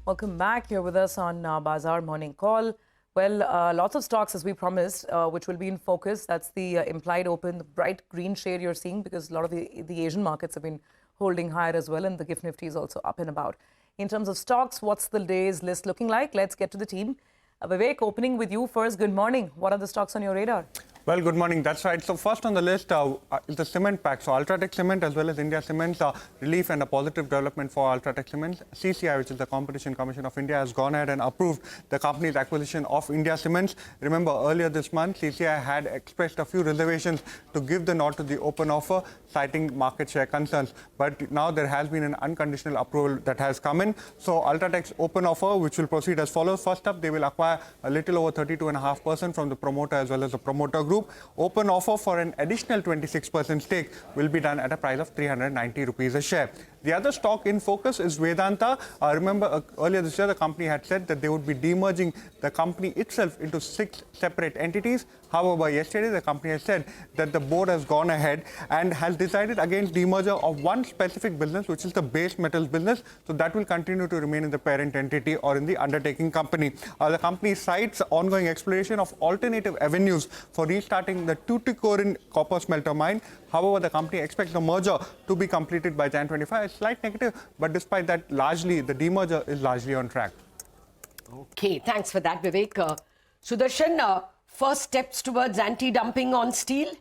Welcome back. You're with us on Bazaar Morning Call. Well, lots of stocks, as we promised, which will be in focus. That's the implied open, the bright green shade you're seeing, because a lot of the Asian markets have been holding higher as well, and the GIFT Nifty is also up and about. In terms of stocks, what's the day's list looking like? Let's get to the team. Vivek, opening with you first. Good morning. What are the stocks on your radar? Well, good morning. That's right. So first on the list is the cement pack. So UltraTech Cement as well as India Cements, relief and a positive development for UltraTech Cement. CCI, which is the Competition Commission of India, has gone ahead and approved the company's acquisition of India Cements. Remember, earlier this month, CCI had expressed a few reservations to give the nod to the open offer, citing market share concerns. But now there has been an unconditional approval that has come in. So UltraTech's open offer, which will proceed as follows. First up, they will acquire a little over 32.5% from the promoter as well as the promoter group. Open offer for an additional 26% stake will be done at a price of 390 rupees a share. The other stock in focus is Vedanta. Remember, earlier this year, the company had said that they would be demerging the company itself into 6 separate entities. However, yesterday, the company has said that the board has gone ahead and has decided against demerger of one specific business, which is the base metals business. So that will continue to remain in the parent entity or in the undertaking company. The company cites ongoing exploration of alternative avenues for restarting the Tuticorin copper smelter mine. However, the company expects the merger to be completed by Jan 25. A slight negative, but despite that, largely the demerger is largely on track. Okay, thanks for that, Vivek. Sudarshan, first steps towards anti-dumping on steel?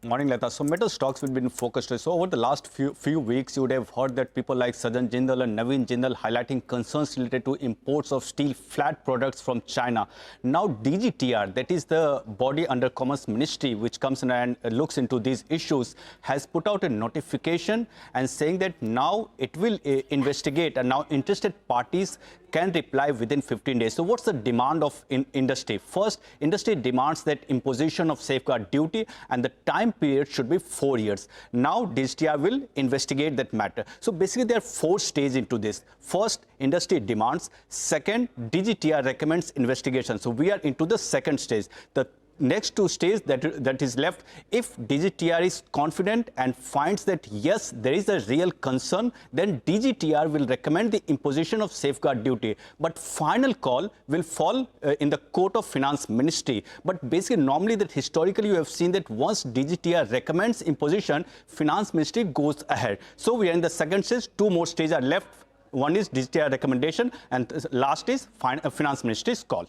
Morning, Lata. So metal stocks will be in focus. So over the last few weeks, you would have heard that people like Sajjan Jindal and Naveen Jindal highlighting concerns related to imports of steel flat products from China. Now DGTR, that is the body under Commerce Ministry, which comes in and looks into these issues, has put out a notification and saying that now it will investigate, and now interested parties can reply within 15 days. So what's the demand of industry? First, industry demands that imposition of safeguard duty, and the time period should be 4 years. Now, DGTR will investigate that matter. So basically, there are 4 stages into this. First, industry demands. Second, DGTR recommends investigation. So we are into the second stage. The next 2 stages that is left, if DGTR is confident and finds that yes, there is a real concern, then DGTR will recommend the imposition of safeguard duty. But final call will fall in the court of finance ministry. But basically, normally that historically you have seen that once DGTR recommends imposition, finance ministry goes ahead. So we are in the second stage. 2 more stages are left. One is DGTR recommendation, and last is finance ministry's call.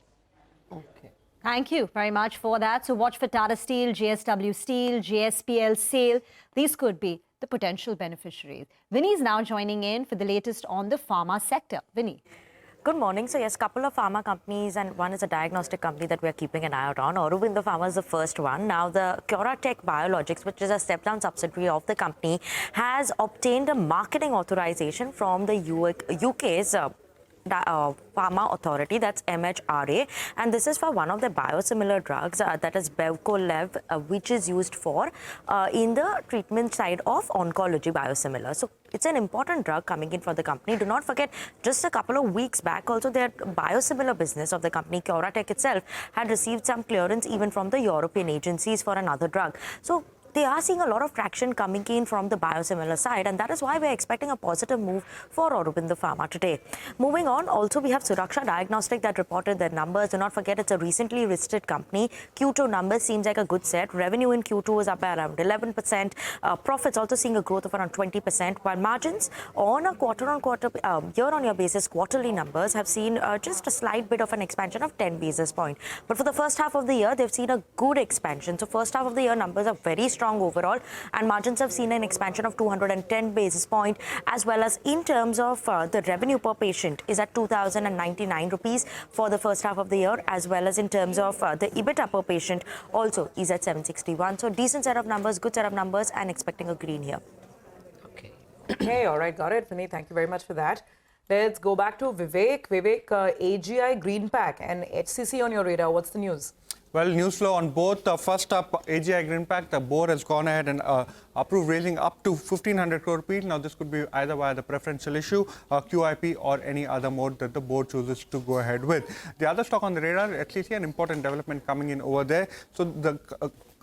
Thank you very much for that. So watch for Tata Steel, JSW Steel, JSPL Sale. These could be the potential beneficiaries. Vinny is now joining in for the latest on the pharma sector. Vinny. Good morning. So yes, couple of pharma companies, and one is a diagnostic company that we are keeping an eye out on. Aurobindo Pharma is the first one. Now the UltraTech Biologics, which is a step-down subsidiary of the company, has obtained a marketing authorization from the UK's Pharma Authority, that's MHRA, and this is for one of the biosimilar drugs that is Bevcolev, which is used for in the treatment side of oncology biosimilar. So it's an important drug coming in for the company. Do not forget, just a couple of weeks back also, their biosimilar business of the company, UltraTech itself, had received some clearance even from the European agencies for another drug. So they are seeing a lot of traction coming in from the biosimilar side, and that is why we're expecting a positive move for Aurobindo Pharma today. Moving on, also we have Suraksha Diagnostic that reported their numbers. Do not forget, it's a recently listed company. Q2 numbers seems like a good set. Revenue in Q2 is up by around 11%. Profits also seeing a growth of around 20%, while margins on a quarter-on-quarter, year-on-year basis, quarterly numbers have seen just a slight bit of an expansion of 10 basis points. But for the first half of the year, they've seen a good expansion. So first half of the year numbers are very strong overall, and margins have seen an expansion of 210 basis points, as well as in terms of the revenue per patient is at 2,099 rupees for the first half of the year, as well as in terms of the EBITDA per patient also is at 761. So decent set of numbers, good set of numbers, and expecting a green here. Okay, all right, got it, Vinny. Thank you very much for that. Let's go back to Vivek. Vivek, AGI Greenpac and HCC on your radar. What's the news? Well, news flow on both. First up, AGI Greenpac, the board has gone ahead and approved raising up to 1,500 crore rupees. Now, this could be either via the preferential issue, QIP, or any other mode that the board chooses to go ahead with. The other stock on the radar, HCC, an important development coming in over there. So the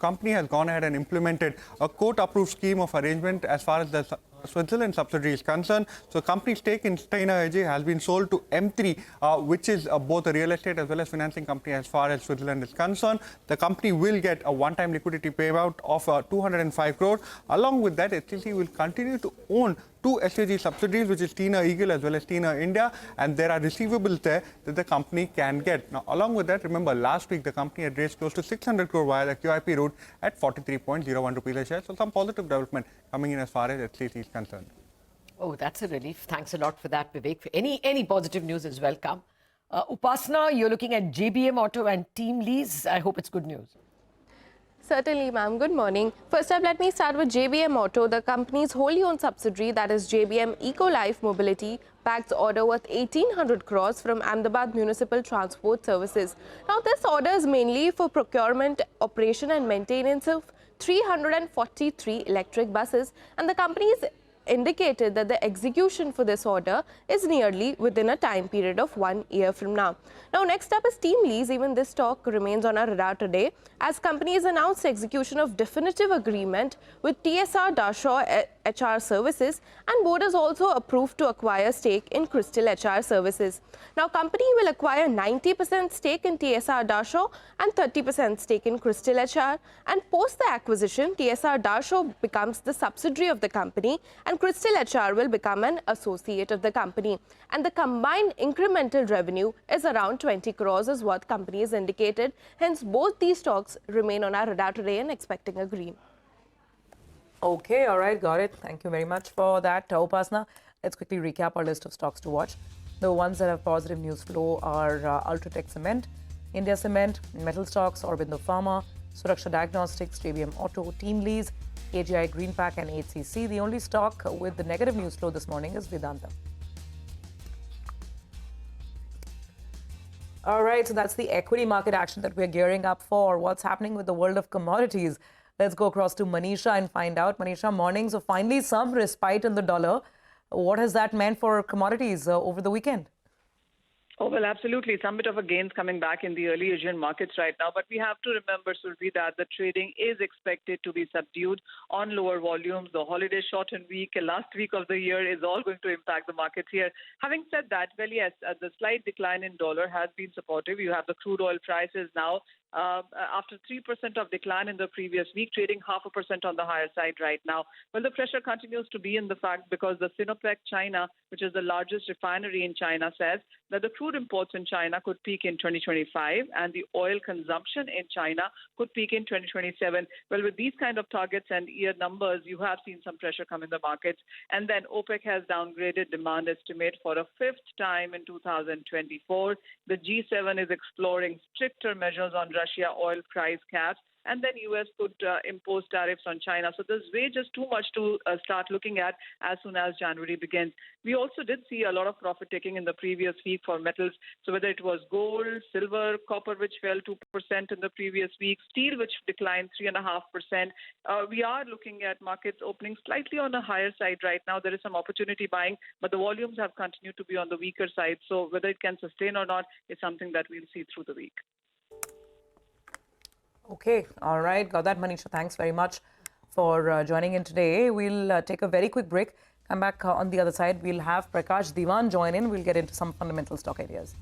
company has gone ahead and implemented a court-approved scheme of arrangement as far as the Switzerland subsidiary is concerned, so company stake in Steiner AG has been sold to M3, which is both a real estate as well as financing company as far as Switzerland is concerned. The company will get a one-time liquidity payout of 205 crore. Along with that, HCC will continue to own two SAG subsidiaries, which is Tina Eagle as well as Tina India, and there are receivables there that the company can get. Now, along with that, remember last week the company had raised close to 600 crore via the QIP route at 43.01 rupees a share. So some positive development coming in as far as HCC is concerned. Oh, that's a relief. Thanks a lot for that, Vivek. Any positive news is welcome. Upasana, you're looking at JBM Auto and TeamLease. I hope it's good news. Certainly, ma'am. Good morning. First up, let me start with JBM Auto, the company's wholly owned subsidiary, that is JBM Eco-Life Mobility, bags order worth 1,800 crores from Ahmedabad Municipal Transport Services. Now, this order is mainly for procurement, operation and maintenance of 343 electric buses, and the company is indicated that the execution for this order is nearly within a time period of 1 year from now. Now, next up is TeamLease. Even this stock remains on our radar today as companies announced execution of definitive agreement with TSR Dashaw HR Services, and board has also approved to acquire stake in Crystal HR Services. Now, company will acquire 90% stake in TSR Dashaw and 30% stake in Crystal HR, and post the acquisition, TSR Dashaw becomes the subsidiary of the company and Crystal HR will become an associate of the company. And the combined incremental revenue is around 20 crores is what company has indicated. Hence, both these stocks remain on our radar today and expecting a green. Okay, all right, got it. Thank you very much for that, Upasana. Let's quickly recap our list of stocks to watch. The ones that have positive news flow are UltraTech Cement, India Cement, Metal Stocks, Aurobindo Pharma, Suraksha Diagnostics, JBM Auto, TeamLease, AGI Greenpac and HCC. The only stock with the negative news flow this morning is Vedanta. All right, so that's the equity market action that we're gearing up for. What's happening with the world of commodities? Let's go across to Manisha and find out. Manisha, morning. So finally some respite in the dollar. What has that meant for commodities over the weekend? Oh, well, absolutely. Some bit of a gains coming back in the early Asian markets right now. But we have to remember, Survi, that the trading is expected to be subdued on lower volumes. The holiday shortened week, last week of the year is all going to impact the markets here. Having said that, well, yes, the slight decline in dollar has been supportive. You have the crude oil prices now after 3% of decline in the previous week, trading 0.5% on the higher side right now. Well, the pressure continues to be in the fact because the Sinopec China, which is the largest refinery in China, says that the crude imports in China could peak in 2025 and the oil consumption in China could peak in 2027. Well, with these kind of targets and year numbers, you have seen some pressure come in the markets. And then OPEC has downgraded demand estimate for a fifth time in 2024. The G7 is exploring stricter measures on Russia oil price caps, and then U.S. could impose tariffs on China. So there's way just too much to start looking at as soon as January begins. We also did see a lot of profit taking in the previous week for metals. So whether it was gold, silver, copper, which fell 2% in the previous week, steel, which declined 3.5%. We are looking at markets opening slightly on the higher side right now. There is some opportunity buying, but the volumes have continued to be on the weaker side. So whether it can sustain or not is something that we'll see through the week. Okay, all right, got that, Manisha. Thanks very much for joining in today. We'll take a very quick break. Come back on the other side. We'll have Prakash Diwan join in. We'll get into some fundamental stock ideas.